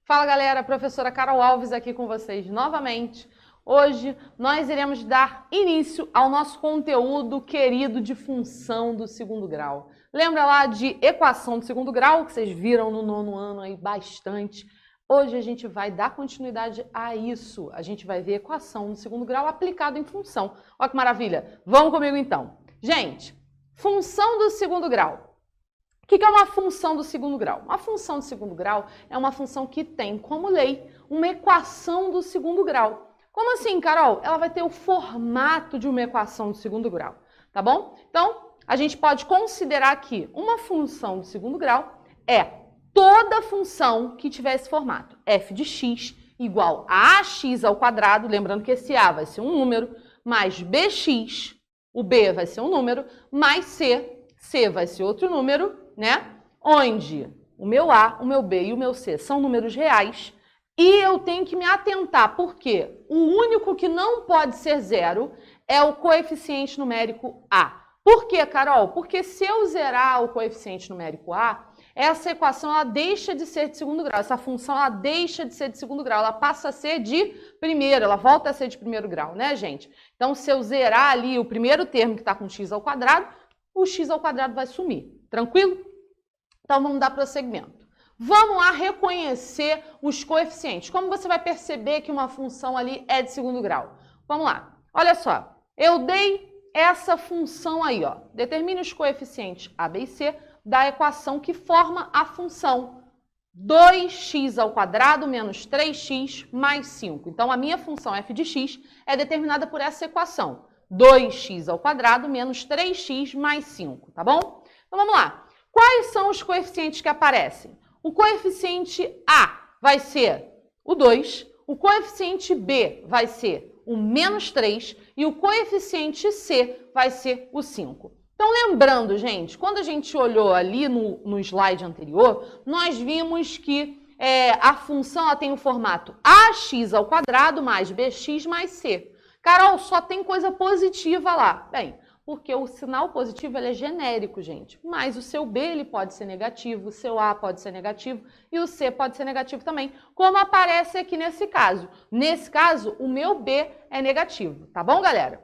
Fala galera, professora Carol Alves aqui com vocês novamente. Hoje nós iremos dar início ao nosso conteúdo querido de função do segundo grau. Lembra lá de equação do segundo grau, que vocês viram no nono ano aí bastante? Hoje a gente vai dar continuidade a isso. A gente vai ver equação do segundo grau aplicado em função. Olha que maravilha! Vamos comigo então. Gente, função do segundo grau. O que é uma função do segundo grau? Uma função do segundo grau é uma função que tem como lei uma equação do segundo grau. Como assim, Carol? Ela vai ter o formato de uma equação do segundo grau, tá bom? Então, a gente pode considerar que uma função do segundo grau é toda função que tiver esse formato. F de x igual a ax ao quadrado, lembrando que esse a vai ser um número, mais bx, o b vai ser um número, mais c vai ser outro número, né? Onde o meu A, o meu B e o meu C são números reais e eu tenho que me atentar, porque o único que não pode ser zero é o coeficiente numérico A. Por quê, Carol? Porque se eu zerar o coeficiente numérico A, essa equação ela deixa de ser de segundo grau, essa função ela deixa de ser de segundo grau, ela passa a ser de primeiro, ela volta a ser de primeiro grau, né, gente? Então, se eu zerar ali o primeiro termo que está com x ao quadrado, o x ao quadrado vai sumir, tranquilo? Então, vamos dar prosseguimento. Vamos lá reconhecer os coeficientes. Como você vai perceber que uma função ali é de segundo grau? Vamos lá. Olha só. Eu dei essa função aí, ó. Determine os coeficientes A, B e C da equação que forma a função 2x ao quadrado menos 3x mais 5. Então, a minha função f de x é determinada por essa equação. 2x ao quadrado menos 3x mais 5, tá bom? Então, vamos lá. Quais são os coeficientes que aparecem? O coeficiente A vai ser o 2, o coeficiente B vai ser o menos 3 e o coeficiente C vai ser o 5. Então, lembrando, gente, quando a gente olhou ali no slide anterior, nós vimos que a função ela tem o formato ax ao quadrado mais bx mais c. Carol, só tem coisa positiva lá. Bem, porque o sinal positivo ele é genérico, gente. Mas o seu B ele pode ser negativo, o seu A pode ser negativo e o C pode ser negativo também, como aparece aqui nesse caso. Nesse caso, o meu B é negativo, tá bom, galera?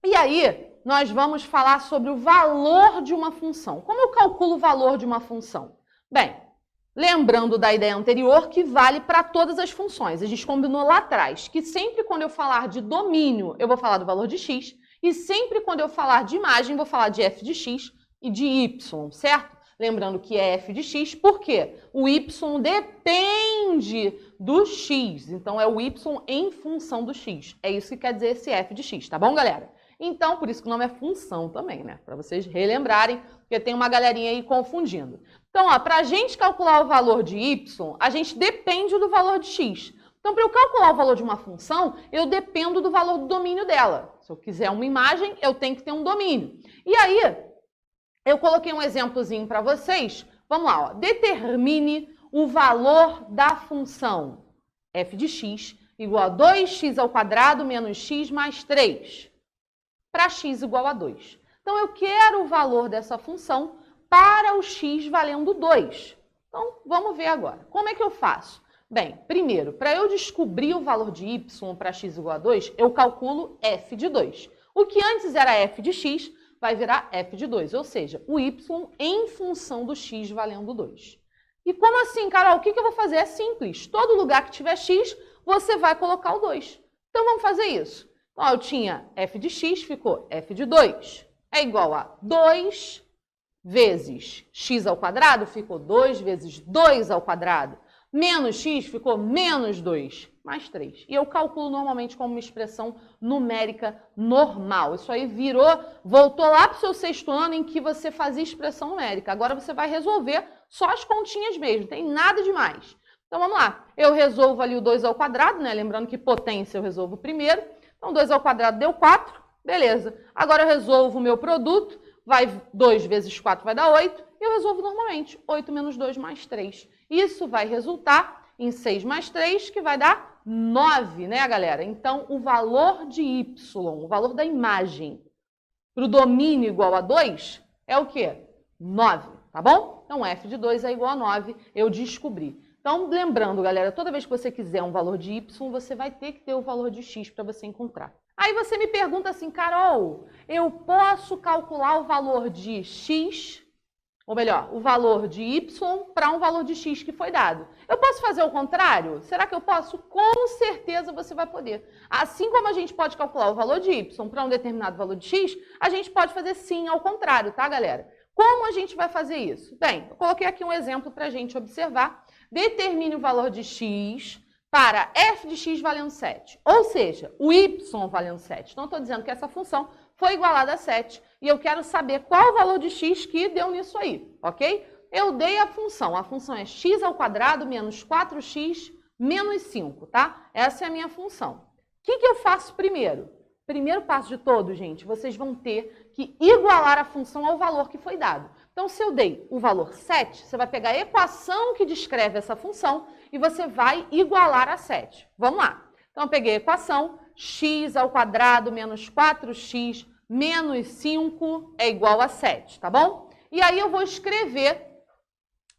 E aí, nós vamos falar sobre o valor de uma função. Como eu calculo o valor de uma função? Bem, lembrando da ideia anterior que vale para todas as funções. A gente combinou lá atrás que sempre quando eu falar de domínio, eu vou falar do valor de x, e sempre quando eu falar de imagem, vou falar de f de x e de y, certo? Lembrando que é f de x, porque o y depende do x, então é o y em função do x. É isso que quer dizer esse f de x, tá bom, galera? Então, por isso que o nome é função também, né? Para vocês relembrarem, porque tem uma galerinha aí confundindo. Então, ó, para a gente calcular o valor de y, a gente depende do valor de x. Então, para eu calcular o valor de uma função, eu dependo do valor do domínio dela. Se eu quiser uma imagem, eu tenho que ter um domínio. E aí, eu coloquei um exemplozinho para vocês. Vamos lá, ó. Determine o valor da função f de x igual a 2x ao quadrado menos x mais 3, para x igual a 2. Então, eu quero o valor dessa função para o x valendo 2. Então, vamos ver agora. Como é que eu faço? Bem, primeiro, para eu descobrir o valor de y para x igual a 2, eu calculo f de 2. O que antes era f de x vai virar f de 2, ou seja, o y em função do x valendo 2. E como assim, Carol? O que eu vou fazer? É simples. Todo lugar que tiver x, você vai colocar o 2. Então, vamos fazer isso. Então, eu tinha f de x, ficou f de 2. É igual a 2 vezes x ao quadrado, ficou 2 vezes 2 ao quadrado. Menos x ficou menos 2, mais 3. E eu calculo normalmente como uma expressão numérica normal. Isso aí voltou lá para o seu sexto ano em que você fazia expressão numérica. Agora você vai resolver só as continhas mesmo, não tem nada demais. Então vamos lá. Eu resolvo ali o 2 ao quadrado, né? Lembrando que potência eu resolvo primeiro. Então 2 ao quadrado deu 4, beleza. Agora eu resolvo o meu produto, 2 vezes 4 vai dar 8. E eu resolvo normalmente, 8 menos 2 mais 3. Isso vai resultar em 6 mais 3, que vai dar 9, né, galera? Então, o valor de y, o valor da imagem, para o domínio igual a 2, é o quê? 9, tá bom? Então, f de 2 é igual a 9, eu descobri. Então, lembrando, galera, toda vez que você quiser um valor de y, você vai ter que ter o valor de x para você encontrar. Aí você me pergunta assim, Carol, eu posso calcular o valor de x, ou melhor, o valor de y para um valor de x que foi dado. Eu posso fazer o contrário? Será que eu posso? Com certeza você vai poder. Assim como a gente pode calcular o valor de y para um determinado valor de x, a gente pode fazer sim ao contrário, tá, galera? Como a gente vai fazer isso? Bem, eu coloquei aqui um exemplo para a gente observar. Determine o valor de x para f de x valendo 7, ou seja, o y valendo 7. Então, eu estou dizendo que essa função foi igualada a 7 e eu quero saber qual o valor de x que deu nisso aí, ok? Eu dei a função é x ao quadrado menos 4x menos 5, tá? Essa é a minha função. O que eu faço primeiro? Primeiro passo de todo, gente, vocês vão ter que igualar a função ao valor que foi dado. Então, se eu dei o valor 7, você vai pegar a equação que descreve essa função e você vai igualar a 7. Vamos lá. Então, eu peguei a equação x ao quadrado menos 4x menos 5 é igual a 7, tá bom? E aí eu vou escrever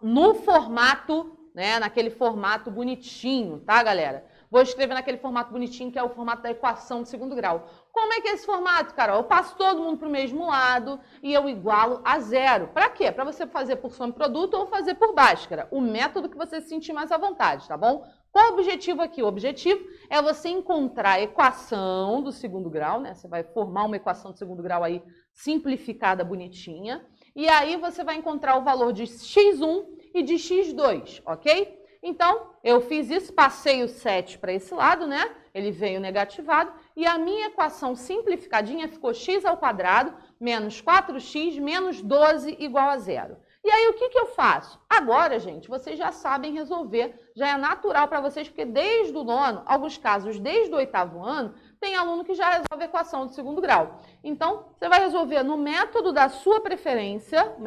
no formato, né, naquele formato bonitinho, tá, galera? Vou escrever naquele formato bonitinho, que é o formato da equação de segundo grau. Como é que é esse formato, Carol? Eu passo todo mundo para o mesmo lado e eu igualo a 0. Para quê? Para você fazer por soma e produto ou fazer por Bhaskara. O método que você se sentir mais à vontade, tá bom? Qual o objetivo aqui? O objetivo é você encontrar a equação do segundo grau, né? Você vai formar uma equação de segundo grau aí simplificada, bonitinha. E aí você vai encontrar o valor de x1 e de x2, ok? Então, eu fiz isso, passei o 7 para esse lado, né? Ele veio negativado. E a minha equação simplificadinha ficou x ao quadrado menos 4x menos 12 igual a 0. E aí, o que eu faço? Agora, gente, vocês já sabem resolver, já é natural para vocês, porque desde o nono, alguns casos desde o 8º ano, tem aluno que já resolve a equação do segundo grau. Então, você vai resolver no método da sua preferência,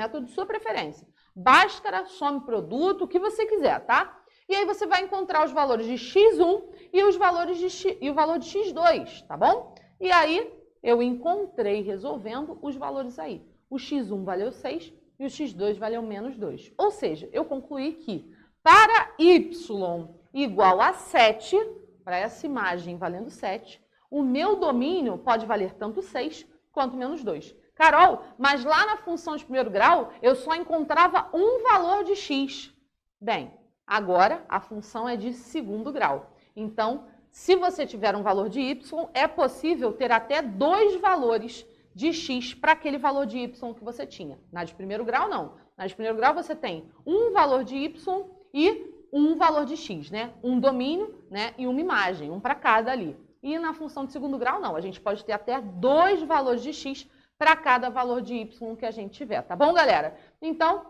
Bhaskara, soma produto, o que você quiser, tá? E aí você vai encontrar os valores de x1 e o valor de x2, tá bom? E aí eu encontrei resolvendo os valores aí. O x1 valeu 6 e o x2 valeu menos 2. Ou seja, eu concluí que para y igual a 7, para essa imagem valendo 7, o meu domínio pode valer tanto 6 quanto menos 2. Carol, mas lá na função de primeiro grau eu só encontrava um valor de x. Bem, agora a função é de segundo grau. Então, se você tiver um valor de y, é possível ter até 2 valores de x para aquele valor de y que você tinha. Na de primeiro grau, não. Na de primeiro grau, você tem um valor de y e um valor de x, né? Um domínio, né? E uma imagem, um para cada ali. E na função de segundo grau, não. A gente pode ter até 2 valores de x para cada valor de y que a gente tiver. Tá bom, galera? Então,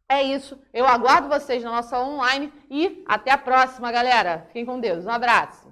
é isso. Eu aguardo vocês na nossa aula online e até a próxima, galera. Fiquem com Deus. Um abraço.